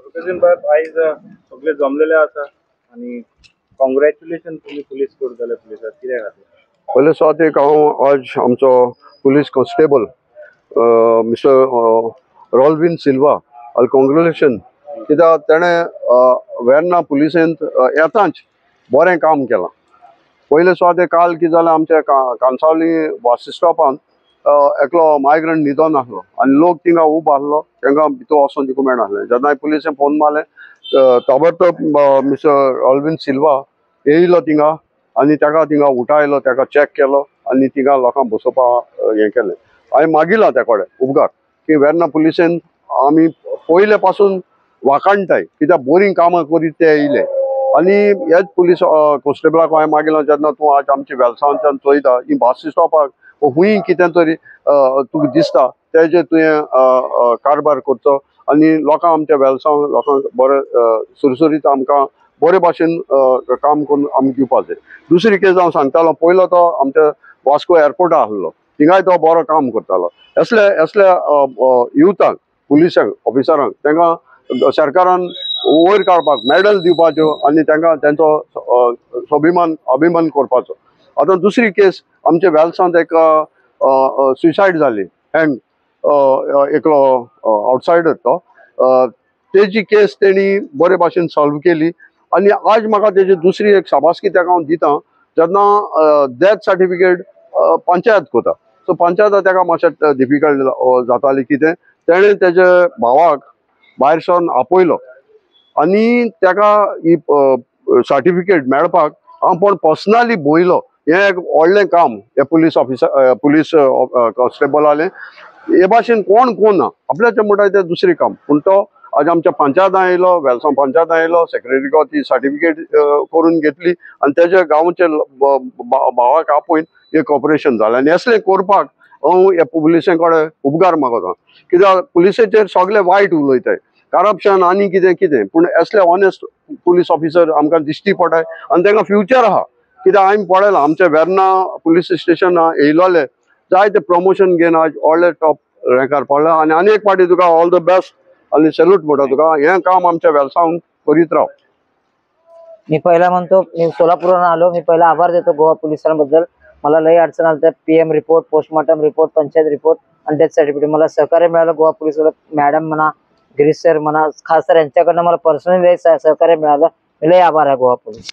Location बाद आयज सगळे जमलेले आसा आणि कॉंग्रॅच्युलेशन तुम्ही पुलीस कोर्ट जाले पुलिसात कित्याक खातीर पहले साथ एक आज आमचो पुलिस कॉन्स्टेबल मिस्टर रॉल्विन सिल्वा आल कॉंग्रॅच्युलेशन कित्याक तेणें वेर्ना पुलिसेंत येताच बरें काम केलां। पयले सुवाते काल कितें जालें आमच्या कांसावली बस स्टॉपान एकलो मायग्रंट न्हिदोन आसलो आनी लोक थिंगा उबो आसलो तांकां भितर वचोन दिवंक मेळनासलें। जेन्ना पुलिसें फोन मारलें ताबडतोब मिस्टर रॉल्विन सिल्वा येयलो थिंगा आनी ताका थिंगा उठायलो, ताका चॅक केलो आनी थिंगा लोकांक बसोवपाक हें केलें। हांवें मागिलां त्या कडेन उपकार की वेर्ना पुलिसेन आमी पयले पासून वाकाणटाय कित्याक बरीं कामां करीत ते येयले आनी हेच पुलीस कॉन्स्टेबलाक हांवें मागिलां जेन्ना तूं आज आमची वेलसांवच्यान चोयता ही बस स्टॉपाक खूंय कितें तरी तुका दिसता तेजे तुवें कारबार करचो आनी लोकांक आमच्या वेलसांव लोकांक बरें सुरसुरीत आमकां बरे भाशेन काम करून आमकां दिवपाक जाय। दुसरी केस हांव सांगतालो पयलो तो आमच्या वास्को एअरपोर्टार आसलो थिंगाय तो बरो काम करतालो। असल्या युथांक पुलिसांक ऑफिसरांक तांकां सरकारान वयर काडपाक मेडल दिवपाच्यो आनी तांकां तेंचो अभिमान करपाचो। आतां दुसरी केस आमच्या वेलसांत एक सुसायड जाली हँग एकलो आउटसायडर तो तेजी केस तेणी बरे भाशेन सॉल्व केली आनी आज म्हाका तेजी दुसरी एक शाबासकी ताका हांव दितां जेन्ना डेथ सर्टिफिकेट पंचायत कोता सो पंचायत ताका मातशें डिफिकल्ट जाताली कितें तेणें तेजे भावाक भायर सावन आपयलो आनी ताका ही सर्टिफिकेट मेळपाक हांव पण पर्सनली भोंयलो। हें एक व्हडलें काम हे पुलीस ऑफिसर पुलीस कॉन्स्टेबलालें हे भाशेन कोण ना आपल्याच्या म्हणटा तें दुसरें काम पूण तो आज आमच्या पंचायतान येयलो वेलसांव पंचायतान येयलो सेक्रेटरी गाव ती सर्टिफिकेट करून घेतली आनी तेज्या गांवचे भावाक आपयन हें कॉपरेशन जालें आनी असलें करपाक हांव ह्या पुलिसां कडेन उपकार मागता कित्याक पुलिसेचेर सगळे वायट उलयताय करप्शन आनी कितें पूण असले ऑनेस्ट पुलीस ऑफिसर आमकां दिश्टी पडटाय आनी तांकां फ्युचर आहा कित्याक हांवें पळयलां आमच्या वेर्ना पुलीस स्टेशन येयलोले जायते प्रमोशन घेवन आज व्हडले टॉप रँकार पडला आनी एक फावटी तुका ऑल द बेस्ट आनी सॅल्यूट म्हणटा तुका हें काम आमच्या वेलसांव करीत राव। मी पहिला म्हणतो मी सोलापूरहून आलो मी पहिला आभार देतो गोवा पोलिसांबद्दल। मला लई अडचण आली तर PM report postmortem report panchayat report आणि डेथ सर्टिफिकेट मला सहकार्य मिळालं गोवा पोलीस मॅडम म्हणा गिरीश सर म्हणा खास सर यांच्याकडनं मला पर्सनली सहकार्य मिळालं। लई आभार आहे गोवा पोलीस।